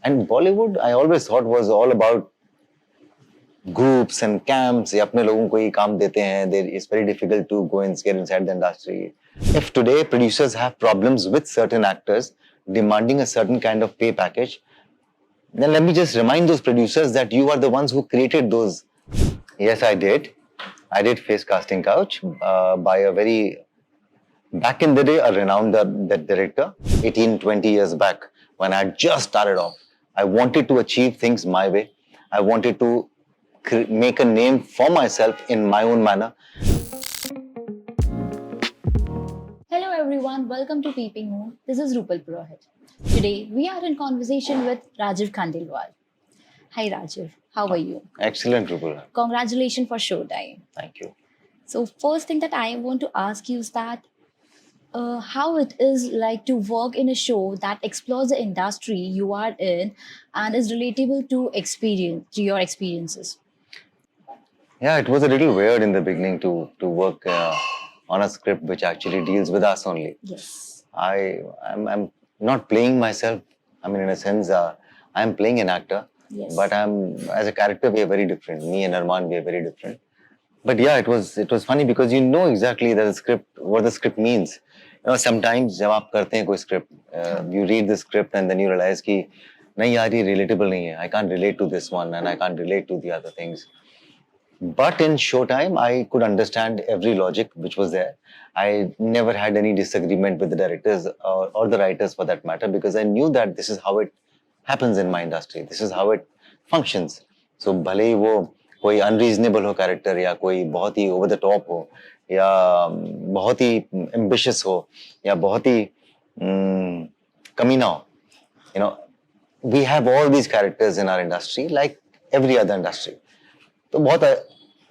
And Bollywood, I always thought was all about groups and camps. ये अपने लोगों को ही काम देते हैं. It's very difficult to go and get inside the industry. If today producers have problems with certain actors demanding a certain kind of pay package, then let me just remind those producers that you are the ones who created those. Yes, I did. I did face Casting Couch by a very, back in the day, a renowned director, 18, 20 years back, when I had just started off. I wanted to achieve things my way. I wanted to make a name for myself in my own manner. Hello everyone, welcome to Peeping Moon. This is Rupal Purohit. Today we are in conversation with Rajiv Khandelwal. Hi Rajiv, how are you? Excellent, Rupal. Congratulations for Showtime. Thank you. So first thing that I want to ask you is that how it is like to work in a show that explores the industry you are in and is relatable to your experiences. Yeah, it was a little weird in the beginning to work on a script which actually deals with us only. Yes. I'm not playing myself. I mean, in a sense, I'm playing an actor. Yes. But as a character, we are very different. Me and Arman, we are very different. But yeah, it was funny because you know exactly what the script means. You know, sometimes जब आप करते हैं कोई script, you read the script and then you realize कि नहीं यार ये relatable नहीं है. I can't relate to this one and I can't relate to the other things. But in Showtime, I could understand every logic which was there. I never had any disagreement with the directors or the writers for that matter because I knew that this is how it happens in my industry. This is how it functions. So भले ही वो कोई unreasonable हो character या कोई बहुत ही over the top हो या बहुत ही ambitious हो या बहुत ही कमीना हो. You know, we have all these characters in our industry like every other industry. तो बहुत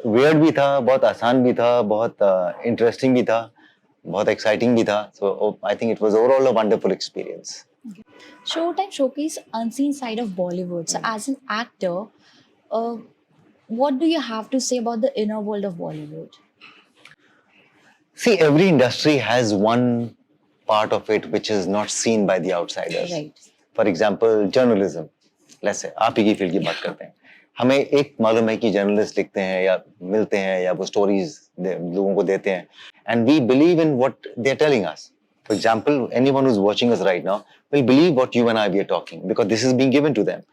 weird भी था, बहुत आसान भी था, बहुत interesting भी था, बहुत exciting भी था. So I think it was overall a wonderful experience. Okay. Showtime showcase unseen side of Bollywood. So as an actor, what do you have to say about the inner world of Bollywood? See, every industry has one part of it which is not seen by the outsiders. Right. For example, journalism. Let's say, आप ही की field की बात करते हैं. हमें एक मालूम है कि जर्नलिस्ट लिखते हैं या मिलते हैं या वो स्टोरीज लोगों को देते हैं and we believe in what they're telling us. For example, anyone who's watching us right now will believe what you and I are talking because this is being given to them.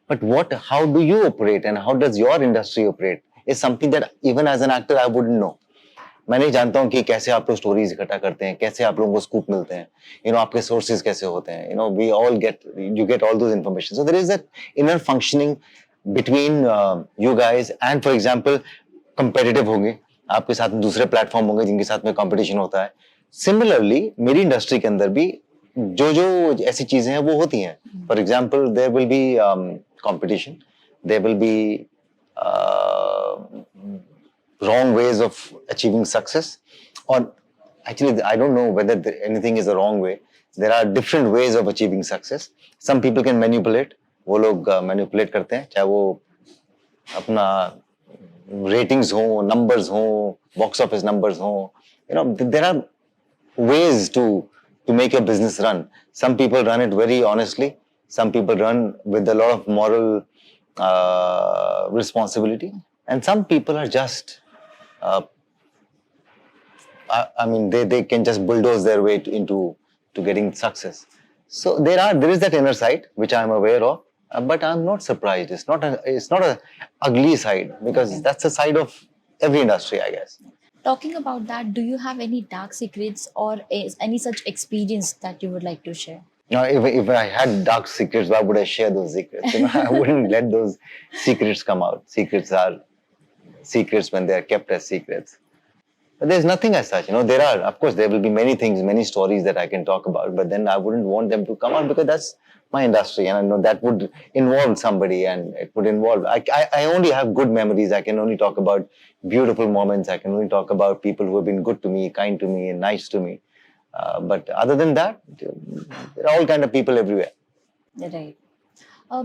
But how do you operate and how does your industry operate is something that even as an actor I wouldn't know. मैं नहीं जानता हूँ कि कैसे आप लोग stories इकट्ठा करते हैं, कैसे आप लोगों को स्कूप मिलते हैं, you know, आपके सोर्सेज कैसे होते हैं, you know, you get all those information. So there is that inner functioning between you guys and for example competitive होंगे, आपके साथ दूसरे प्लेटफॉर्म होंगे जिनके साथ में कंपटीशन होता है. Similarly, मेरी इंडस्ट्री के अंदर भी जो ऐसी चीजें हैं वो होती हैं. For example, there will be competition, there will be wrong ways of achieving success, or actually I don't know whether anything is a wrong way. There are different ways of achieving success. Some people can manipulate. वो लोग manipulate करते हैं, चाहे वो अपना ratings हो, numbers हो, box office numbers हो. You know, there are ways to make your business run. Some people run it very honestly. Some people run with a lot of moral responsibility, and some people are just I mean they can just bulldoze their way into getting success. So there is that inner side which I am aware of. But I'm not surprised. It's not a ugly side because that's the side of every industry, I guess. Talking about that, do you have any dark secrets or any such experience that you would like to share? Now, if I had dark secrets, why would I share those secrets? You know, I wouldn't let those secrets come out. Secrets are secrets when they are kept as secrets. But there's nothing as such. You know, of course, there will be many things, many stories that I can talk about, but then I wouldn't want them to come out because that's my industry, and I know that would involve somebody, and it would involve. I only have good memories. I can only talk about beautiful moments. I can only talk about people who have been good to me, kind to me, and nice to me. But other than that, there are all kind of people everywhere. Right.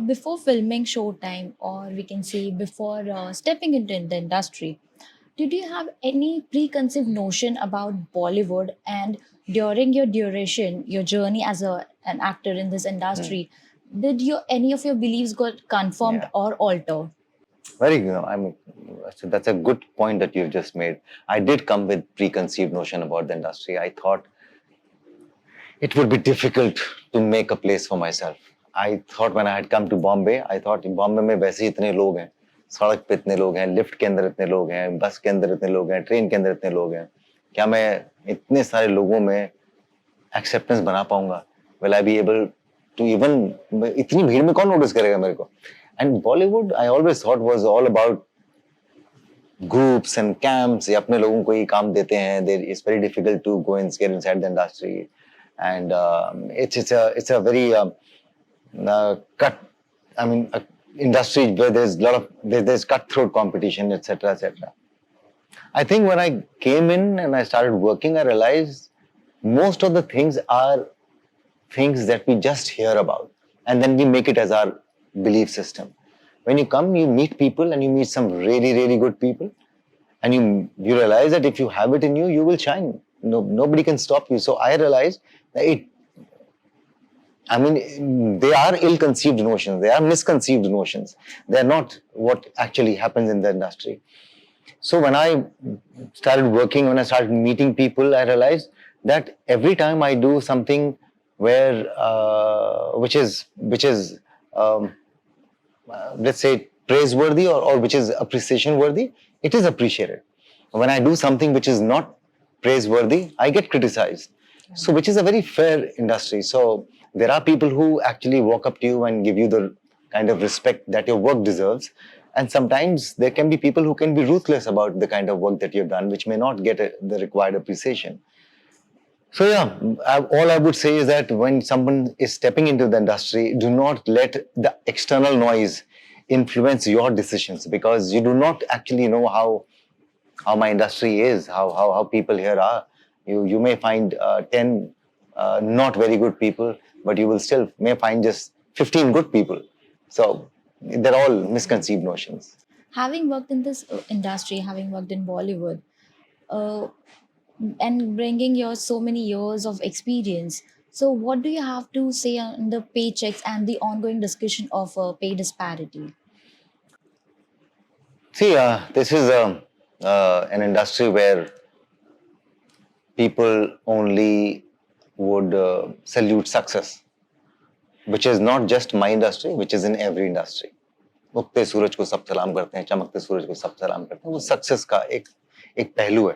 Before filming Showtime, or we can say before stepping into the industry, did you have any preconceived notion about Bollywood? And during your journey as an actor in this industry, did any of your beliefs got confirmed Yeah. or altered? Very, so that's a good point that you've just made. I did come with preconceived notion about the industry. I thought it would be difficult to make a place for myself. I thought when I had come to Bombay, I thought Bombay में वैसे ही इतने लोग हैं, सड़क पे इतने लोग हैं, लिफ्ट के अंदर इतने लोग हैं, बस के अंदर इतने लोग हैं, ट्रेन के अंदर इतने लोग हैं, क्या मैं इतने सारे लोगों में एक्सेप्टेंस बना पाऊंगा? Will I be able to even इतनी भीड़ में कौन नोटिस करेगा मेरे को? And Bollywood, I always thought was all about groups and camps. ये अपने लोगों को ही काम देते हैं. It's very difficult to go and get inside the industry, and it's a very cut. I mean, industry where there's a lot of there's cutthroat competition, etc., etc. I think when I came in and I started working, I realized most of the things are things that we just hear about, and then we make it as our belief system. When you come, you meet people and you meet some really, really good people, and you realize that if you have it in you, you will shine. Nobody can stop you. So I realized that they are ill-conceived notions. They are misconceived notions. They are not what actually happens in the industry. So when I started working, when I started meeting people, I realized that every time I do something where which is let's say praiseworthy or which is appreciation worthy, it is appreciated. When I do something which is not praiseworthy, I get criticized. So which is a very fair industry. So there are people who actually walk up to you and give you the kind of respect that your work deserves. And sometimes there can be people who can be ruthless about the kind of work that you've done, which may not get the required appreciation. So yeah, all I would say is that when someone is stepping into the industry, do not let the external noise influence your decisions, because you do not actually know how my industry is, how people here are. You may find 10 not very good people, but you will still may find just 15 good people. So they're all misconceived notions. Having worked in this industry, having worked in Bollywood, uh, and bringing your so many years of experience, so what do you have to say on the paychecks and the ongoing discussion of pay disparity? See, this is an industry where people only would salute success, which is not just my industry, which is in every industry. उगते सूरज को सब सलाम करते हैं, चमकते सूरज को सब सलाम करते हैं. वो सक्सेस का एक पहलू है.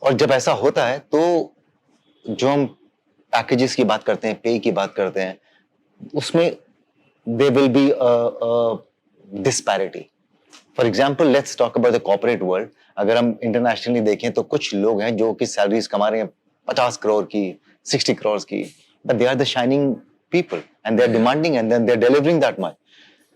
और जब ऐसा होता है तो जो हम पैकेजेस की बात करते हैं, पे की बात करते हैं, उसमें there will be a disparity. For example, let's talk about the corporate world. अगर हम इंटरनेशनली देखें तो कुछ लोग हैं जो कि सैलरीज कमा रहे हैं 50 करोड़ की, 60 करोड़ की, but they are the shining people and they are demanding and then they are delivering that much.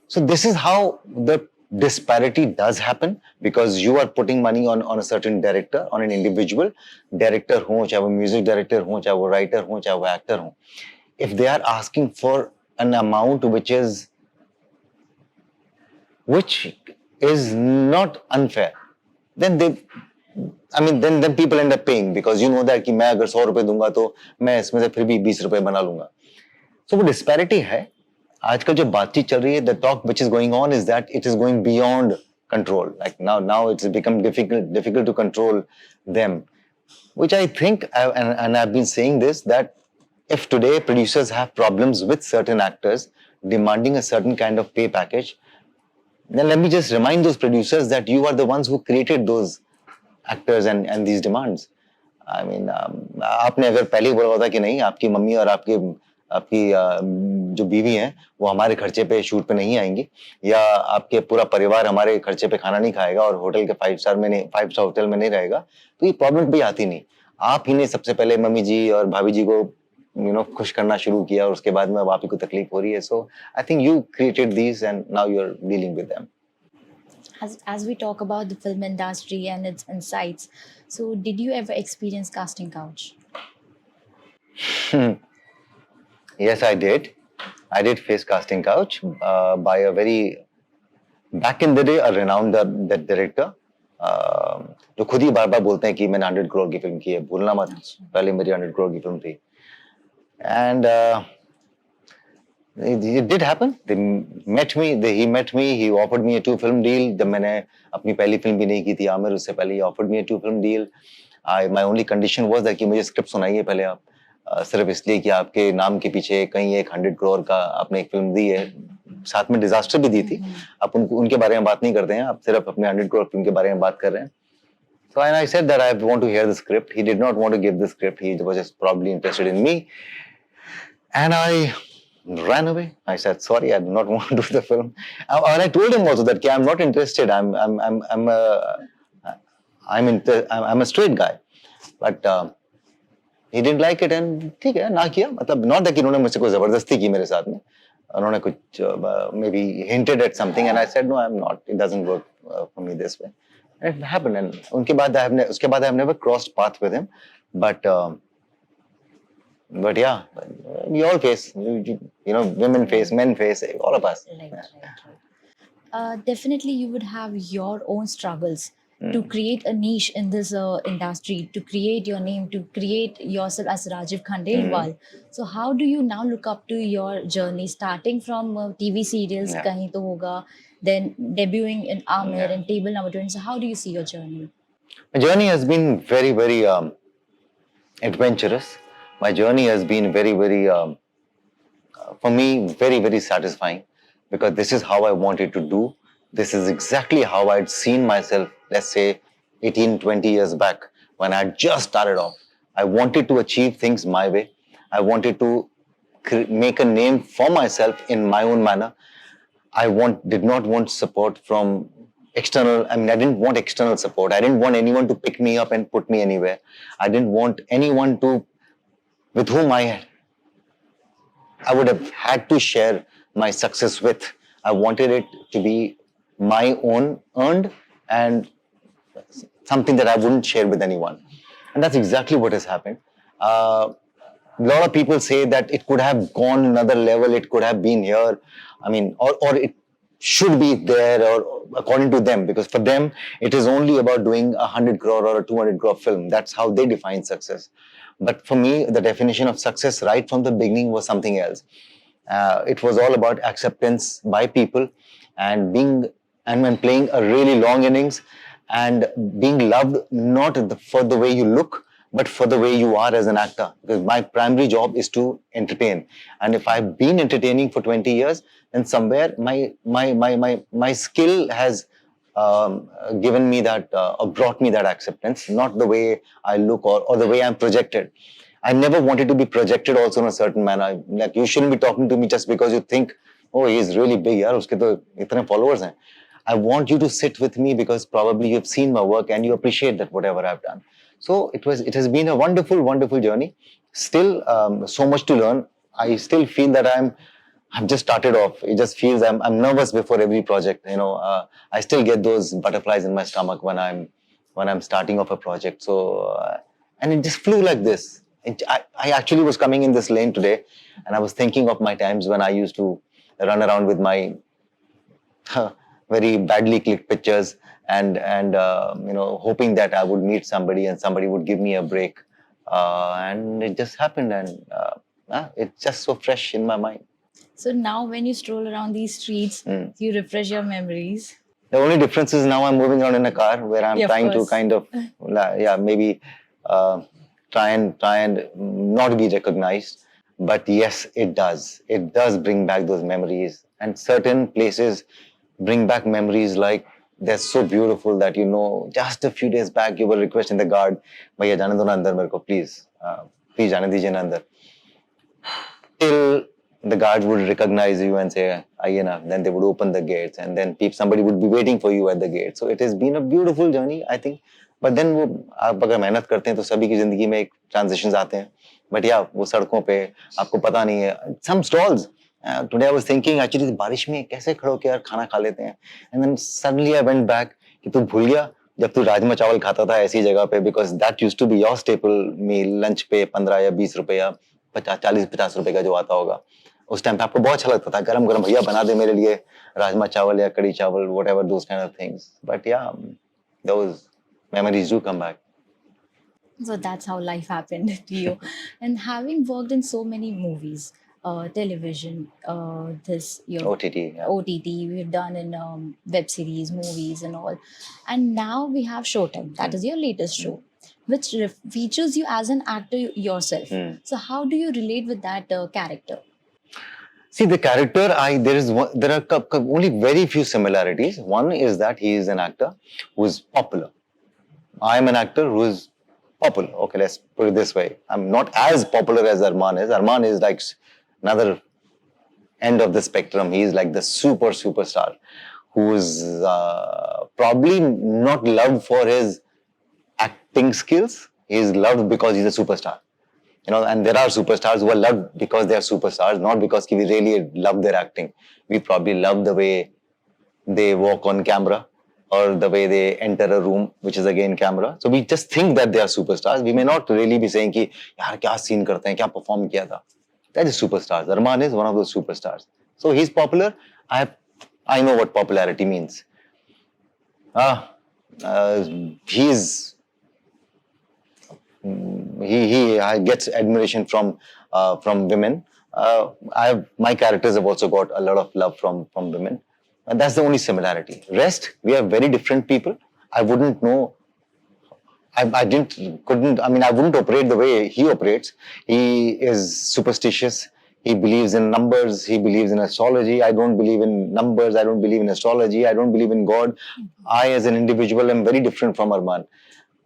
So this is how the disparity does happen, because you are putting money on a certain director, on an individual director हो, चाहे वो music director हो, चाहे वो writer हो, चाहे वो actor हो. If they are asking for an amount which is not unfair, then then people end up paying, because you know that कि मैं अगर 100 रुपए दूंगा तो मैं इसमें से फिर भी 20 रुपए बना लूंगा. So वो disparity है. आजकल जो बातचीत चल रही है, the talk which is going on is that it is going beyond control. Like now it's become difficult to control them, which I think, and I've been saying this, that if today producers have problems with certain actors demanding a certain kind of pay package, then let me just remind those producers that you are the ones who created those actors and these demands. I mean, आपने अगर पहले ही बोला होता कि नहीं, आपकी mummy और आपकी जो बीवी हैं वो हमारे खर्चे पे शूट पे नहीं आएंगी, या आपके पूरा परिवार हमारे खर्चे पे खाना नहीं खाएगा और होटल के 5 स्टार होटल में नहीं रहेगा, तो ये प्रॉब्लम भी आती नहीं. आप ही ने सबसे पहले मम्मी जी और भाभी जी को खुश करना शुरू किया और उसके बाद में अब आप ही को तकलीफ हो रही है. So I think you created these and now you are dealing with them. As we talk about the film industry and its insights, so did you ever experience casting couch? Yes, I did. I did face casting couch by a very back in the day a renowned that director जो खुद ही बार बार बोलते हैं कि मैंने 100 करोड़ की film की है. भूलना मत, पहले मेरी 100 करोड़ की फिल्म थी. And It did happen. They met me. He met me. He offered me a 2-film deal. जब मैंने अपनी पहली फिल्म भी नहीं की थी आमिर, उससे पहले he offered me a 2-film deal. My only condition was that कि मुझे स्क्रिप्ट सुनाइए पहले आप, सिर्फ इसलिए कि आपके नाम के पीछे कहीं एक 100 करोड़ का आपने एक फिल्म दी है, साथ में डिजास्टर भी दी थी. आप उनके बारे में बात नहीं करते हैं, आप सिर्फ अपने 100 करोड़ फिल्म के बारे में बात कर रहे हैं. So and I said that I want to hear the script. He did not want to give the script. He was just probably interested in me. And I ran away. I said, sorry, I do not want to do the film. And I told him also that okay, I'm not interested. I'm a straight guy. But he didn't like it and ठीक है ना किया. मतलब not that कि उन्होंने मुझसे कोई जबरदस्ती की मेरे साथ में. उन्होंने कुछ maybe hinted at something and I said no, I'm not. It doesn't work for me this way. And it happened. And उसके बाद I have never crossed path with him. But yeah, we all face, women face, men face, all of us. Right. Definitely, you would have your own struggles to create a niche in this industry, to create your name, to create yourself as Rajiv Khandelwal. So, how do you now look up to your journey, starting from TV serials, Yeah. Kahin To Hoga, then debuting in Amir Yeah. and Table Number 20? So, how do you see your journey? My journey has been very, very adventurous. My journey has been very, very, for me, very, very satisfying because this is how I wanted to do. This is exactly how I'd seen myself, let's say 18, 20 years back when I just started off. I wanted to achieve things my way. I wanted to make a name for myself in my own manner. Did not want support from external. I mean, I didn't want external support. I didn't want anyone to pick me up and put me anywhere. I didn't want anyone with whom I would have had to share my success with. I wanted it to be my own earned and something that I wouldn't share with anyone. And that's exactly what has happened. A lot of people say that it could have gone another level, it could have been here. I mean, or it should be there, or according to them, because for them, it is only about doing 100 crore or a 200 crore film. That's how they define success. But for me, the definition of success right from the beginning was something else. It was all about acceptance by people and playing a really long innings and being loved not for the way you look, but for the way you are as an actor. Because my primary job is to entertain, and if I've been entertaining for 20 years, then somewhere my skill has given me that or brought me that acceptance, not the way I look or the way I'm projected. I never wanted to be projected also in a certain manner. Like, you shouldn't be talking to me just because you think, oh, he's really big, yaar, uske to itne followers hain. I want you to sit with me because probably you've seen my work and you appreciate that whatever I've done. So it has been a wonderful, wonderful journey. Still, so much to learn. I still feel that I've just started off. It just feels I'm nervous before every project. I still get those butterflies in my stomach when I'm starting off a project. So and it just flew like this. I actually was coming in this lane today, and I was thinking of my times when I used to run around with my very badly clicked pictures and hoping that I would meet somebody and somebody would give me a break. And it just happened, and it's just so fresh in my mind. So, now when you stroll around these streets, you refresh your memories. The only difference is now I'm moving around in a car where I'm Yeah, of trying to course. kind of, maybe try and not be recognized. But yes, it does. It does bring back those memories. And certain places bring back memories like they're so beautiful that, just a few days back you were requesting the guard, Bhaiya jane do na andar mere ko, please. Please jane dijiye na andar. Till the guards would recognize you and say, "Aiye na," then they would open the gates, and then somebody would be waiting for you at the gate. So it has been a beautiful journey, I think. But then आप अगर मेहनत करते हैं तो सभी की जिंदगी में एक transitions आते हैं. But yeah, वो सड़कों पे आपको पता नहीं है. Some stalls. Today I was thinking actually बारिश में कैसे खड़े होकर यार खाना खा लेते हैं. And then suddenly I went back कि तू भूल गया जब तू राजमा चावल खाता था ऐसी जगह पे, because that used to be your staple meal lunch पे 15 या 20 रुपए या 40-50 रुपए का जो आता होगा. उस टाइम पे आपको बहुत अच्छा लगता था, गरम गरम भैया बना दे मेरे लिए राजमा चावल या कड़ी चावल, whatever those kind of things. But yeah, those memories do come back. So that's how life happened to you. And having worked in so many movies, television, this your OTT. Yeah. OTT, we've done in web series, movies, and all. And now we have Showtime, that is your latest show, which features you as an actor yourself. So, how do you relate with that character? See, the character, there are only very few similarities. One is that he is an actor who is popular. I am an actor who is popular. Okay, let's put it this way. I'm not as popular as Arman is. Arman is like another end of the spectrum. He is like the superstar who is probably not loved for his acting skills. He is loved because he's a superstar. And there are superstars who are loved because they are superstars, not because we really love their acting. We probably love the way they walk on camera or the way they enter a room, which is again camera. So we just think that they are superstars. We may not really be saying कि यार क्या scene करते हैं, क्या perform किया था. That is superstars. Arman is one of those superstars. So he's popular. I know what popularity means. He gets admiration from women. My characters have also got a lot of love from women, and that's the only similarity. Rest, we are very different people. I wouldn't know. I wouldn't operate the way he operates. He is superstitious. He believes in numbers. He believes in astrology. I don't believe in numbers. I don't believe in astrology. I don't believe in God. I, as an individual, am very different from Arman.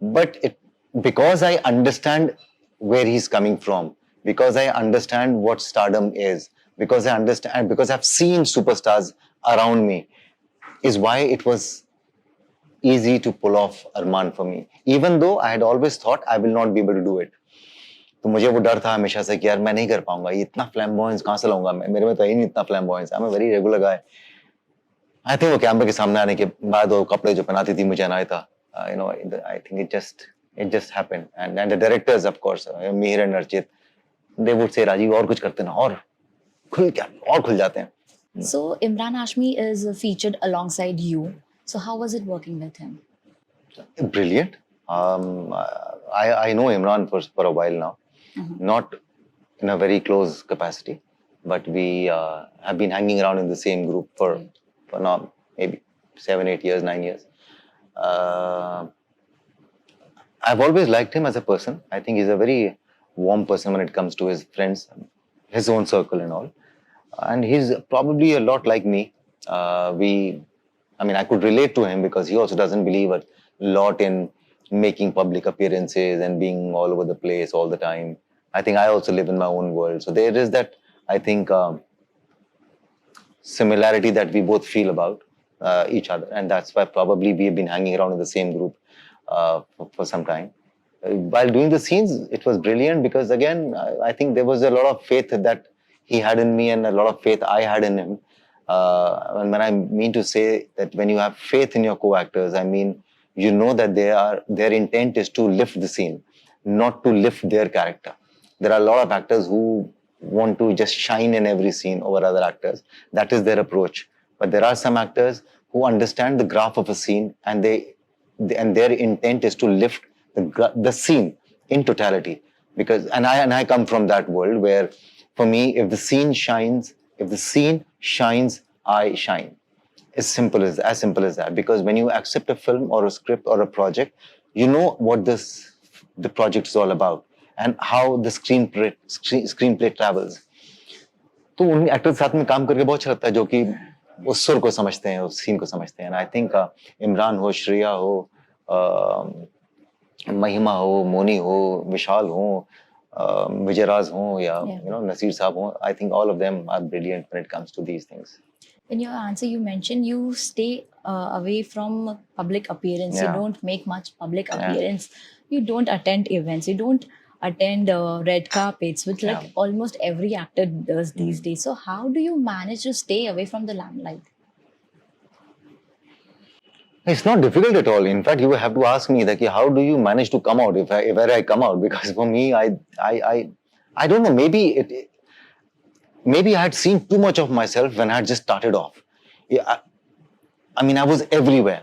But because I understand where he's coming from, because I understand what stardom is, because I understand, because I've seen superstars around me, is why it was easy to pull off Arman for me. Even though I had always thought I will not be able to do it. तो मुझे वो डर था हमेशा से कि यार मैं नहीं कर पाऊंगा, ये इतना फ्लैम्बॉयंस कहाँ से लाऊंगा मैं, मेरे में तो ही नहीं इतना flamboyance. I am a very regular guy. I think वो कैमरे के सामने आने के बाद वो कपड़े जो पहनाती थी मुझे अनाया था. I think it just happened. And the directors, of course, Mihir and Archit, they would say, Rajiv, और कुछ करते ना, और खुल जाते हैं. So Imran Hashmi is featured alongside you. So how was it working with him? Brilliant. I know Imran for a while now, not in a very close capacity, but we have been hanging around in the same group for now maybe 7, 8 years, 9 years. I've always liked him as a person. I think he's a very warm person when it comes to his friends, his own circle and all. And he's probably a lot like me. I could relate to him because he also doesn't believe a lot in making public appearances and being all over the place all the time. I think I also live in my own world. So there is that, I think, similarity that we both feel about each other. And that's why probably we've been hanging around in the same group for some time. While doing the scenes, it was brilliant because, again, I think there was a lot of faith that he had in me and a lot of faith I had in him. And when I mean to say that when you have faith in your co-actors, I mean, you know that their intent is to lift the scene, not to lift their character. There are a lot of actors who want to just shine in every scene over other actors. That is their approach. But there are some actors who understand the graph of a scene and their intent is to lift the scene in totality. Because I come from that world where, for me, if the scene shines, I shine. As simple as that. Because when you accept a film or a script or a project, you know what the project is all about and how the screenplay travels. तो उन actors साथ में काम करके बहुत अच्छा लगता है जो कि उस सुर को समझते हैं, उस सीन को समझते हैं. आई थिंक इमरान हो, श्रेया हो, महिमा हो, मोनी हो, विशाल हो, विजयराज हो, या नसीर साहब हो. I think all of them are brilliant when it comes to these things. In your answer, you mentioned you stay away from public appearance. Yeah. You don't make much public appearance. You don't attend events. You don't attend red carpets, which like almost every actor does these days. So how do you manage to stay away from the limelight? It's not difficult at all. In fact, you have to ask me that how do you manage to come out if I come out? Because for me, I don't know. Maybe I had seen too much of myself when I had just started off. I was everywhere.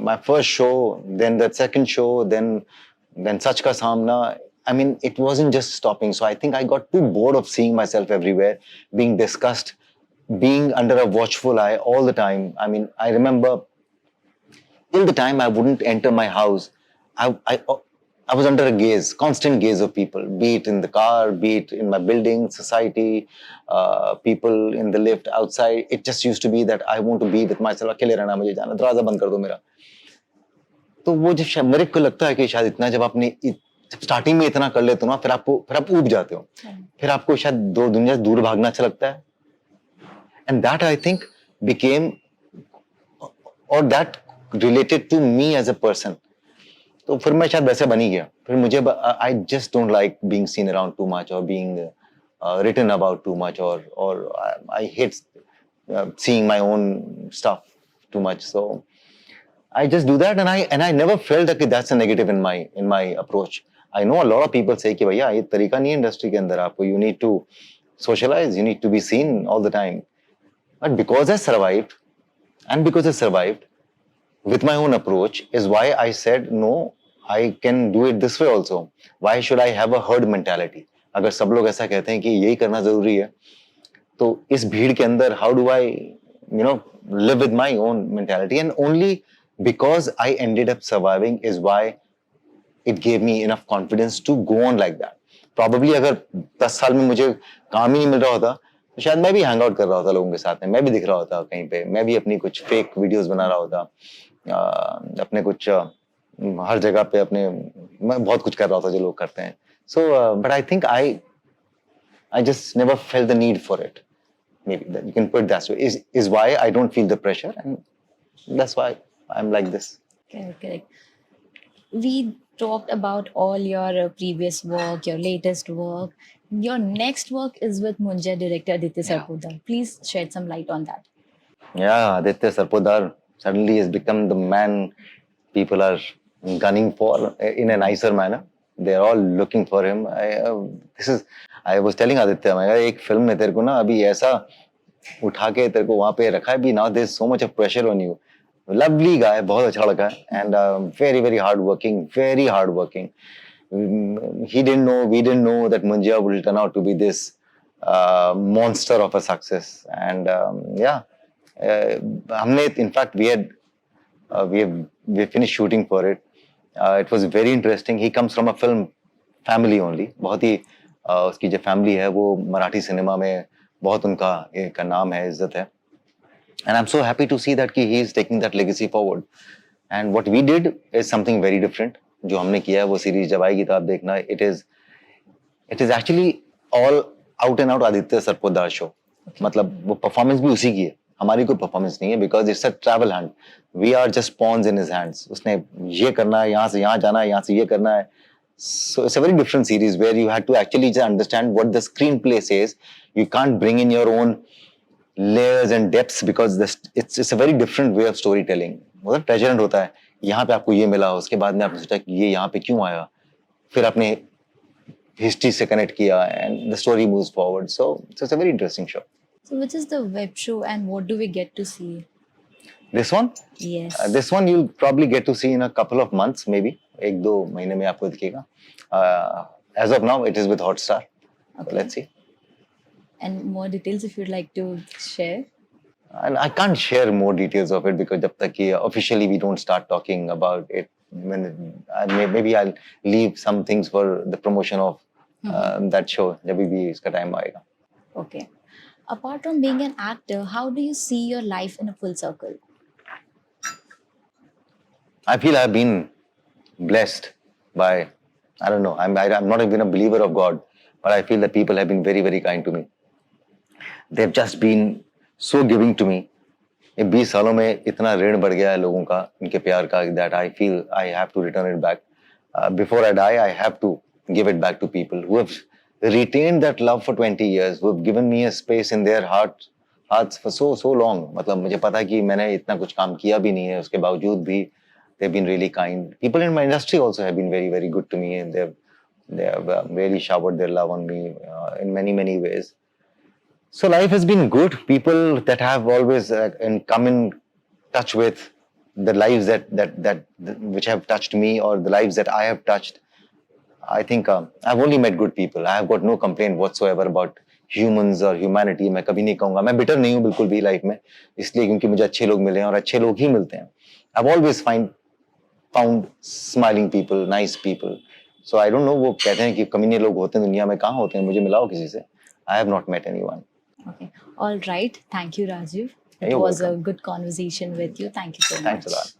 My first show, then the second show, then Sach Ka Samna. I mean, it wasn't just stopping. So I think I got too bored of seeing myself everywhere, being discussed, being under a watchful eye all the time. I mean, I remember till the time I wouldn't enter my house, I was under a gaze, constant gaze of people, be it in the car, be it in my building, society, people in the lift, outside. It just used to be that I want to be with myself. अकेले रहना मुझे जाना दरवाजा बंद कर दो मेरा तो वो जब मेरे को लगता है कि शायद इतना जब आपने जब स्टार्टिंग में इतना कर लेते हो ना फिर आप ऊब जाते हो फिर आपको शायद दो दुनिया से दूर भागना अच्छा लगता है and that I think became और that related to me as a person तो फिर मैं शायद वैसे बन ही गया फिर मुझे I just don't like being seen around too much और being written about too much or I hate seeing my own stuff too much so I just do that and I never felt that that's a negative in my approach I know a lot of people say कि भैया ये तरीका नहीं है industry के अंदर आपको you need to socialize you need to be seen all the time but because I survived with my own approach is why I said no I can do it this way also why should I have a herd mentality अगर सब लोग ऐसा कहते हैं कि यही करना जरूरी है तो इस भीड़ के अंदर how do I live with my own mentality and only because I ended up surviving is why it gave me enough confidence to go on like that probably अगर 10 साल में मुझे काम ही नहीं मिल रहा होता तो शायद मैं भी हैंग आउट कर रहा होता लोगों के साथ में मैं भी दिख रहा होता कहीं पे मैं भी अपनी कुछ फेक वीडियोस बना रहा होता अपने कुछ हर जगह पे अपने मैं बहुत कुछ कर रहा होता जो लोग करते हैं so but I think I just never felt the need for it maybe that you can put it that way is why I don't feel the pressure and that's why I'm like this correct we talked about all your previous work your latest work your next work is with Munja director Aditya Sarpotdar please shed some light on that yeah Aditya Sarpotdar suddenly has become the man people are gunning for in a nicer manner they're all looking for him I was telling Aditya मैं एक film में तेरे को ना अभी ऐसा उठा के तेरे को वहां पे रखा है भी now there's so much of pressure on you lovely guy बहुत अच्छा लड़का है and very hard working he didn't know we didn't know that Munja will turn out to be this monster of a success and हमने in fact we finished shooting for it it was very interesting he comes from a film family only बहुत ही उसकी जो family है वो Marathi cinema में बहुत उनका एक नाम है इज्जत है and I'm so happy to see that he is taking that legacy forward and what we did is something very different जो हमने किया है वो सीरीज जब आएगी तो आप देखना it is actually all out and out Aditya Sarpotdar show मतलब वो परफॉर्मेंस भी उसी की है हमारी कोई परफॉर्मेंस नहीं है because it's a travel hand we are just pawns in his hands उसने ये करना है यहाँ से यहाँ जाना है यहाँ से ये करना है so it's a very different series where you had to actually just understand what the screenplay says you can't bring in your own layers and depths because it's a very different way of storytelling मतलब ट्रेजरेंट होता है यहाँ पे आपको ये मिला उसके बाद में आपने सोचा कि ये यहाँ पे क्यों आया फिर आपने हिस्ट्री से कनेक्ट किया and the story moves forward so it's a very interesting show. So which is the web show and what do we get to see? This one? Yes. This one you'll probably get to see in a couple of months maybe. 1-2 महीने में आपको दिखेगा. As of now it is with Hotstar. Okay. Let's see. And more details if you'd like to share. And I can't share more details of it because जब तक कि officially we don't start talking about it when maybe I'll leave some things for the promotion of that show जब भी इसका time आएगा. Okay. Apart from being an actor, how do you see your life in a full circle? I feel I've been blessed by, I don't know, I'm not even a believer of God, but I feel that people have been very, very kind to me. They've just been so giving to me. ये 20 सालों में इतना ऋण बढ़ गया है लोगों का, इनके प्यार का, that I feel I have to return it back. Before I die, I have to give it back to people who have retained that love for 20 years, who have given me a space in their hearts for so long. मतलब मुझे पता है कि मैंने इतना कुछ काम किया भी नहीं है, उसके बावजूद भी they've been really kind. People in my industry also have been very, very good to me, and they have really showered their love on me in many ways. So life has been good. People that have always come in touch with the lives that which have touched me or the lives that I have touched. I think I've only met good people. I have got no complaint whatsoever about humans or humanity. मैं कभी नहीं कहूँगा, मैं bitter नहीं हूँ बिल्कुल भी life में, इसलिए क्योंकि मुझे अच्छे लोग मिले हैं और अच्छे लोग ही मिलते हैं. I've always found smiling people, nice people. So I don't know, वो कहते हैं कि कमीने लोग होते हैं दुनिया में, कहाँ होते हैं, मुझे मिलाओ किसी से. I have not met anyone. Okay. All right. Thank you, Rajiv. It You're was welcome. a good conversation with you. Thank you so Thanks much. a lot.